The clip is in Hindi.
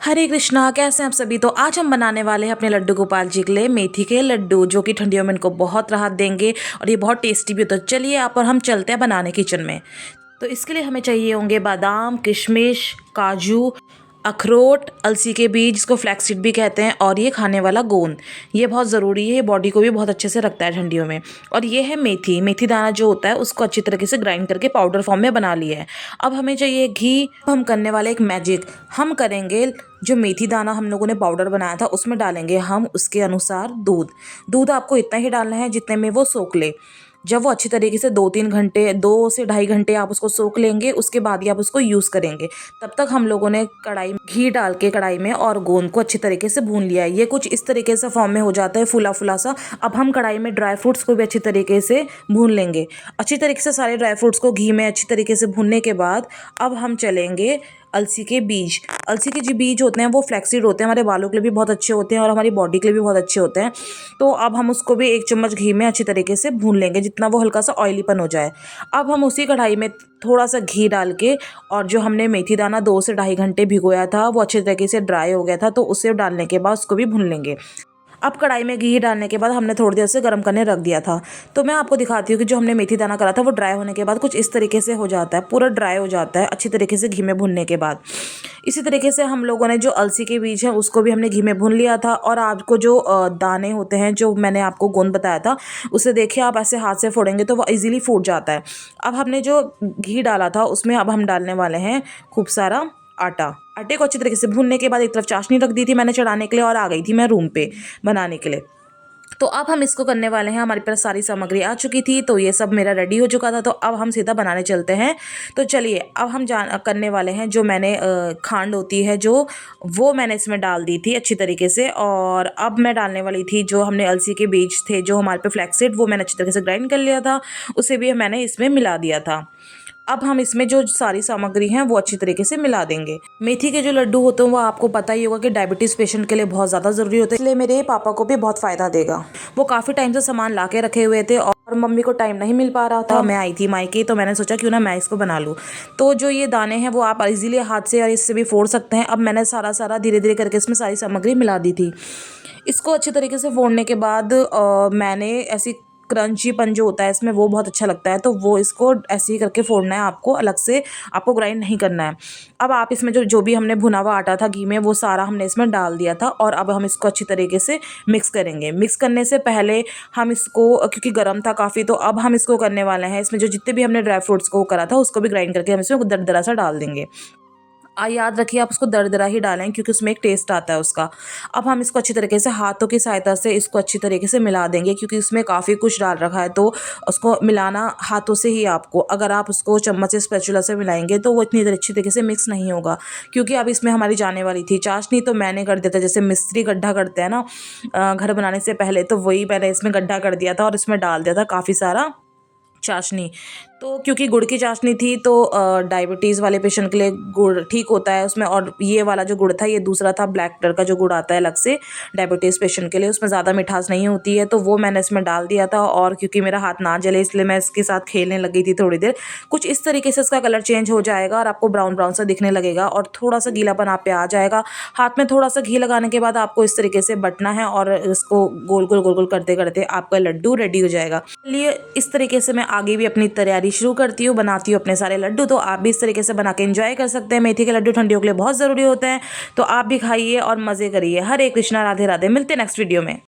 हरे कृष्णा, कैसे हैं आप सभी। तो आज हम बनाने वाले हैं अपने लड्डू गोपाल जी के लिए मेथी के लड्डू, जो कि ठंडियों में इनको बहुत राहत देंगे और ये बहुत टेस्टी भी होता है। चलिए आप और हम चलते हैं बनाने किचन में। तो इसके लिए हमें चाहिए होंगे बादाम, किशमिश, काजू, अखरोट, अलसी के बीज जिसको फ्लैक्स सीड भी कहते हैं, और ये खाने वाला गोंद। ये बहुत ज़रूरी है, ये बॉडी को भी बहुत अच्छे से रखता है ठंडियों में। और ये है मेथी। मेथी दाना जो होता है उसको अच्छी तरीके से ग्राइंड करके पाउडर फॉर्म में बना लिया है। अब हमें चाहिए घी। हम करने वाले एक मैजिक, हम करेंगे जो मेथी दाना हम लोगों ने पाउडर बनाया था उसमें डालेंगे हम उसके अनुसार दूध। दूध आपको इतना ही डालना है जितने में वो सोख ले। जब वो अच्छी तरीके से 2-3 घंटे, 2 से ढाई घंटे आप उसको सोख लेंगे, उसके बाद ही आप उसको यूज़ करेंगे। तब तक हम लोगों ने कढ़ाई में घी डाल के कढ़ाई में और गोंद को अच्छी तरीके से भून लिया है। ये कुछ इस तरीके से फॉर्म में हो जाता है, फुला फुला सा। अब हम कढ़ाई में ड्राई फ्रूट्स को भी अच्छी तरीके से भून लेंगे। अच्छी तरीके से सारे ड्राई फ्रूट्स को घी में अच्छी तरीके से भूनने के बाद अब हम चलेंगे अलसी के बीज। अलसी के जो बीज होते हैं वो फ्लैक्सीड होते हैं, हमारे बालों के लिए भी बहुत अच्छे होते हैं और हमारी बॉडी के लिए भी बहुत अच्छे होते हैं। तो अब हम उसको भी 1 चम्मच घी में अच्छी तरीके से भून लेंगे, जितना वो हल्का सा ऑयलीपन हो जाए। अब हम उसी कढ़ाई में थोड़ा सा घी डाल के, और जो हमने मेथी दाना 2 से ढाई घंटे भिगोया था वो अच्छे तरीके से ड्राई हो गया था, तो उसे डालने के बाद उसको भी भून लेंगे। अब कढ़ाई में घी डालने के बाद हमने थोड़ी देर से गर्म करने रख दिया था। तो मैं आपको दिखाती हूँ कि जो हमने मेथी दाना करा था वो ड्राई होने के बाद कुछ इस तरीके से हो जाता है, पूरा ड्राई हो जाता है अच्छी तरीके से घी में भुनने के बाद। इसी तरीके से हम लोगों ने जो अलसी के बीज हैं उसको भी हमने घी में भून लिया था। और आपको जो दाने होते हैं जो मैंने आपको गोंद बताया था, उसे देखिए आप ऐसे हाथ से फोड़ेंगे तो वो इजीली फूट जाता है। अब हमने जो घी डाला था उसमें अब हम डालने वाले हैं खूब सारा आटा। आटे को अच्छी तरीके से भूनने के बाद एक तरफ चाशनी रख दी थी मैंने चढ़ाने के लिए, और आ गई थी मैं रूम पे बनाने के लिए। तो अब हम इसको करने वाले हैं। हमारे पास सारी सामग्री आ चुकी थी, तो ये सब मेरा रेडी हो चुका था। तो अब हम सीधा बनाने चलते हैं। तो चलिए अब हम करने वाले हैं जो मैंने खांड होती है जो, वो मैंने इसमें डाल दी थी अच्छी तरीके से। और अब मैं डालने वाली थी जो हमने अलसी के बीज थे जो हमारे पे फ्लैक्सीड, वो मैंने अच्छी तरीके से ग्राइंड कर लिया था, उसे भी मैंने इसमें मिला दिया था। अब हम इसमें जो सारी सामग्री हैं वो अच्छी तरीके से मिला देंगे। मेथी के जो लड्डू होते हैं वो आपको पता ही होगा कि डायबिटीज़ पेशेंट के लिए बहुत ज़्यादा ज़रूरी होते हैं, इसलिए मेरे पापा को भी बहुत फ़ायदा देगा। वो काफ़ी टाइम से सामान ला के रखे हुए थे और मम्मी को टाइम नहीं मिल पा रहा था। मैं आई थी मायके, तो मैंने सोचा क्यों ना मैं इसको बना लूँ। तो जो ये दाने हैं वो आप इजीली हाथ से और इससे भी फोड़ सकते हैं। अब मैंने सारा धीरे धीरे करके इसमें सारी सामग्री मिला दी थी। इसको अच्छे तरीके से फोड़ने के बाद मैंने ऐसी क्रंचीपन जो होता है इसमें वो बहुत अच्छा लगता है, तो वो इसको ऐसे ही करके फोड़ना है आपको, अलग से आपको ग्राइंड नहीं करना है। अब आप इसमें जो जो भी हमने भुना हुआ आटा था घी में वो सारा हमने इसमें डाल दिया था, और अब हम इसको अच्छी तरीके से मिक्स करेंगे। मिक्स करने से पहले हम इसको, क्योंकि गर्म था काफ़ी, तो अब हम इसको करने वाले हैं इसमें जो जितने भी हमने ड्राई फ्रूट्स को करा था उसको भी ग्राइंड करके हम इसमें दरदरा सा डाल देंगे। याद रखिए आप उसको दरदरा ही डालें क्योंकि उसमें एक टेस्ट आता है उसका। अब हम इसको अच्छी तरीके से हाथों की सहायता से इसको अच्छी तरीके से मिला देंगे, क्योंकि इसमें काफ़ी कुछ डाल रखा है, तो उसको मिलाना हाथों से ही आपको। अगर आप उसको चम्मच या स्पैचुला से मिलाएंगे तो वो इतनी अच्छी तरीके से मिक्स नहीं होगा, क्योंकि अब इसमें हमारी जाने वाली थी चाशनी। तो मैंने कर दिया था जैसे मिस्त्री गड्ढा करते हैं ना घर बनाने से पहले, तो वही मैंने इसमें गड्ढा कर दिया था और इसमें डाल दिया था काफ़ी सारा चाशनी। तो क्योंकि गुड़ की चाशनी थी तो डायबिटीज़ वाले पेशेंट के लिए गुड़ ठीक होता है उसमें। और ये वाला जो गुड़ था ये दूसरा था, ब्लैक कलर का जो गुड़ आता है अलग से डायबिटीज़ पेशेंट के लिए, उसमें ज़्यादा मिठास नहीं होती है, तो वो मैंने इसमें डाल दिया था। और क्योंकि मेरा हाथ ना जले इसलिए मैं इसके साथ खेलने लगी थी थोड़ी देर। कुछ इस तरीके से इसका कलर चेंज हो जाएगा और आपको ब्राउन ब्राउन सा दिखने लगेगा और थोड़ा सा गीलापन आप पे आ जाएगा। हाथ में थोड़ा सा घी लगाने के बाद आपको इस तरीके से बटना है और इसको गोल गोल गोल गोल करते करते आपका लड्डू रेडी हो जाएगा। चलिए इस तरीके से मैं आगे भी अपनी तैयारी शुरू करती हूँ, बनाती हूँ अपने सारे लड्डू। तो आप भी इस तरीके से बना के एंजॉय कर सकते हैं। मेथी के लड्डू ठंडियों के लिए बहुत ज़रूरी होते हैं, तो आप भी खाइए और मज़े करिए। हरे कृष्णा, राधे राधे। मिलते हैं नेक्स्ट वीडियो में।